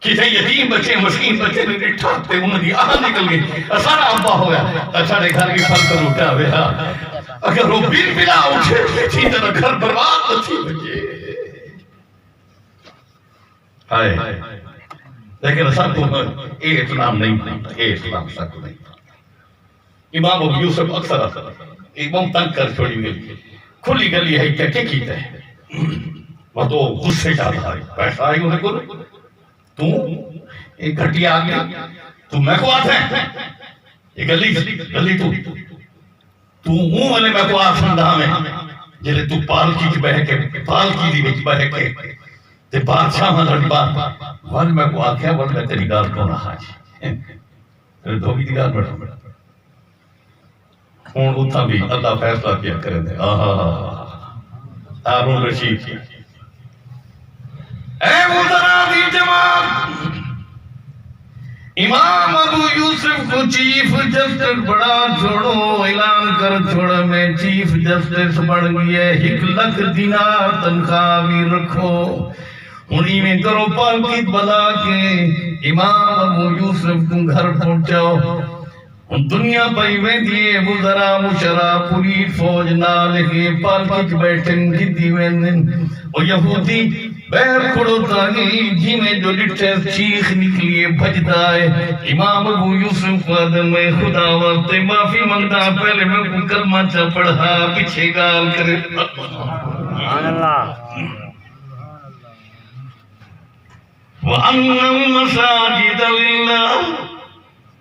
کسی یتیم بچے مسکین بچے نے ڈٹھا تے انہاں دی آہ نکل گئی سارا ابا ہویا ساڈے گھر کی پھل کر اٹھا ویا اگر وہ بل بلا اٹھے اسی طرح گھر برباد نہ تھی بچے ہائے لیکن اساں کو اے اسلام نہیں مانتا اے اسلام سچ نہیں امام ابو یوسف اکثر امام تنگ کر چھوڑی گئی کھلی گلی ہے کیا کیتا ہے وہ تو غصے جاتا ہے پیسہ آئی انہیں کو تو ایک گھٹی آ گیا تو میں کو آتا ہے یہ گلی تو ہوں والے میں کو آتا سندہ میں جلے تو پالکی کی بہکے پالکی دی بچ بہکے تے بادشاہ ہاں لڑی بات وال میں کو آکھیا وال میں تیری گال کون آہا جی تیرے دھوگی دی گال بڑھا ہون اتھا بھی اللہ فیصلہ کیا کرے دے ہارون رشید اے وزراء دی جماعت امام ابو یوسف کو چیف جسٹس بڑا چھوڑو اعلان کر چھوڑا میں چیف جسٹس بڑھ گیا 1 لاکھ دینار تنخواہ بھی رکھو انہی میں کرو پالکی بلا کے امام ابو یوسف کو گھر پہنچاؤ دنیا پائی میں دیئے وزراء مشرا پولیس فوج نال کے پالکی بیٹھن گدی میں اور یہودی بیر کھڑو تاگی جی میں جو ڈٹھے چیخ نکلیے بھجدہ ہے امام ابو یوسف قادم میں خدا وقت معافی منگتا پہلے میں کو کلمہ چا پڑھا پیچھے گال کرے سبحان اللہ وَأَنَّ الْمَسَاجِدَ لِلَّهِ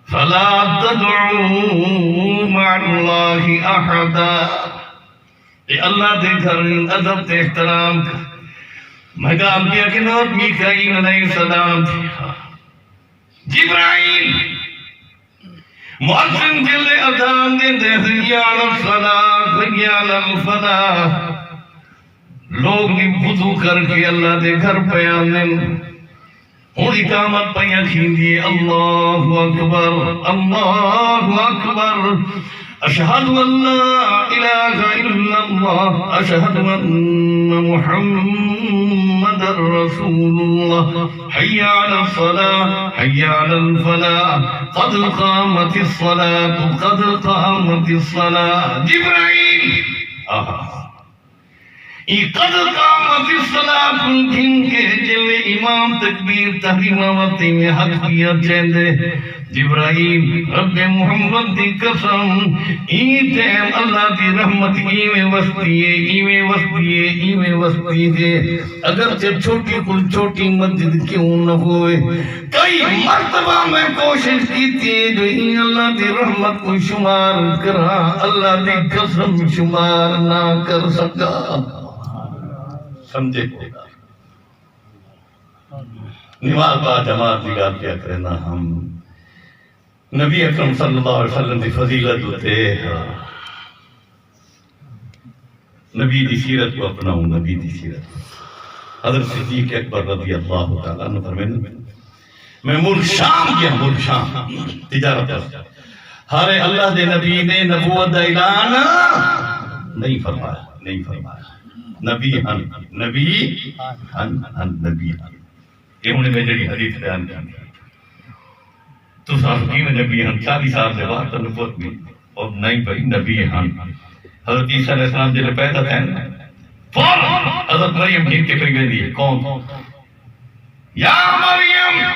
فَلَا تَدْعُوا مَعَ اللَّهِ أَحَدًا اے اللہ دے گھر ادب تے احترام کا مہدام کیا کہ نوت میکائیل علیہ السلام تھا جبرائیل مؤذن جلے اذان دے دے حی علی الصلاۃ حی علی الفلاح لوگ بھی وضو کر کے اللہ دے گھر پہ آنے اور اقامت پہ کھیندیے اللہ اکبر اللہ اکبر اشہد ان لا الہ الا اللہ اشہد ان محمد رسول اللہ حی علی الصلاۃ حی علی الفلاح قد قامت الصلاۃ قد قامت الصلاۃ جبرائیل قد قامت الصلاۃ جن کے جلے امام تکبیر تحریمہ وقتی میں حق کیا چیندے جبرائیل رب محمد دی قسم ٹیم اللہ دی رحمت ایویں وسطی ہے اگرچہ چھوٹی کل چھوٹی مسجد کیوں نہ ہوئے کئی مرتبہ میں کوشش کی تھی جو اللہ دی رحمت کو شمار کرا اللہ دی قسم شمار نہ کر سکا سمجھے نماز با جماعت نگاہ کیا کرنا ہم نبی اکرم صلی اللہ علیہ وسلم دی فضیلت ہوتے نبی دی سیرت کو اپناؤں نبی دی سیرت حضرت صدیق اکبر رضی اللہ تعالیٰ عنہ فرمائیں میں ملک شام کیا ملک شام تجارت ہارے اللہ دے نبی نے نبوت دا اعلان نہیں فرمایا نبی ہن نبی ہن یہ انہیں میں جڑی حدیث بیان کی تو صاحبی میں نبی ہن 40 سال سے بعد نبوت میں اور نہیں بھائی نبی ہن حضرت عیسیٰ علیہ السلام جلے پیدا تھے فوراً حضرت مریم گھر کے پہ گئی کون یا مریم